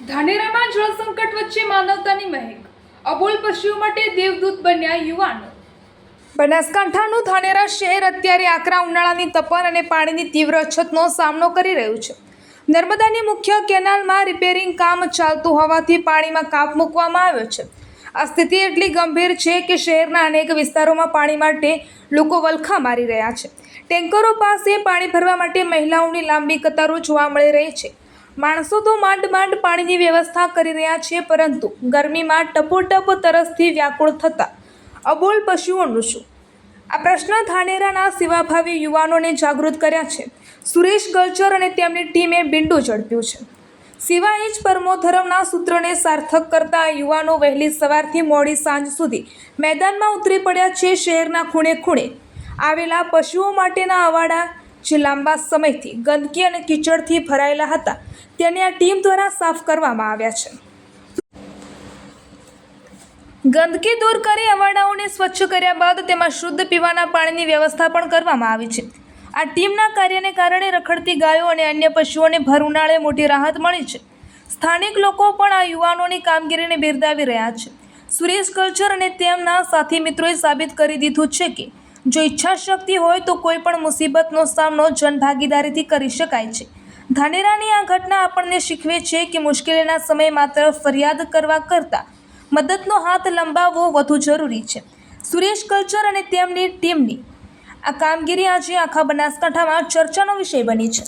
ધાનેરામાં જળ સંકટ વચ્ચે માનવતાની મહેક, અબોલ પશુઓ માટે દેવદૂત બન્યા યુવાનો। બનાસકાંઠાનું ધાનેરા શહેર અત્યારે આકરા ઉનાળાની તપન અને પાણીની તીવ્ર અછતનો સામનો કરી રહ્યું છે। નર્મદાની મુખ્ય કેનાલમાં રિપેરિંગ કામ ચાલતું હોવાથી પાણીમાં કાપ મૂકવામાં આવ્યો છે। આ સ્થિતિ એટલી ગંભીર છે કે શહેરના અનેક વિસ્તારોમાં પાણી માટે લોકો વલખા મારી રહ્યા છે। ટેન્કરો પાસે પાણી ભરવા માટે મહિલાઓની લાંબી કતારો જોવા મળી રહી છે। માણસો તો માંડ પાણીની વ્યવસ્થા કરી રહ્યા છે, પરંતુ ગરમીમાં ટપોટપ તરસથી વ્યાકુળ થતા અબોલ પશુઓનું શું? આ પ્રશ્ન ધાનેરાના સેવાભાવી યુવાનોને જાગૃત કર્યા છે। સુરેશ ગલચર અને તેમની ટીમે બિંડું ઝડપ્યું છે। સિવાય જ પરમો ધર્મના સૂત્રને સાર્થક કરતા યુવાનો વહેલી સવારથી મોડી સાંજ સુધી મેદાનમાં ઉતરી પડ્યા છે। શહેરના ખૂણે ખૂણે આવેલા પશુઓ માટેના અવાડા જે લાંબા સમયથી ગંદકી અને કીચડથી ભરાયેલા હતા, તેને આ ટીમ દ્વારા સાફ કરવામાં આવ્યા છે। ગંદકી દૂર કરી અવાડાઓને સ્વચ્છ કર્યા બાદ તેમાં શુદ્ધ પીવાના પાણીની વ્યવસ્થા પણ કરવામાં આવી છે। આ ટીમના કાર્યને કારણે રખડતી ગાયો અને અન્ય પશુઓને ભર ઉનાળે મોટી રાહત મળી છે। સ્થાનિક લોકો પણ આ યુવાનોની કામગીરીને બિરદાવી રહ્યા છે। સુરેશ કલ્ચર અને તેમના સાથી મિત્રોએ સાબિત કરી દીધું છે કે જો ઈચ્છા શક્તિ હોય તો કોઈ પણ મુસીબતનો સામનો જનભાગીદારીથી કરી શકાય છે। ધાનેરાની આ ઘટના આપણને શીખવે છે કે મુશ્કેલીના સમયે માત્ર ફરિયાદ કરવા કરતાં મદદનો હાથ લંબાવવો વધુ જરૂરી છે। સુરેશ કલ્ચર અને તેમની ટીમની આ કામગીરી આજે આખા બનાસકાંઠામાં ચર્ચાનો વિષય બની છે।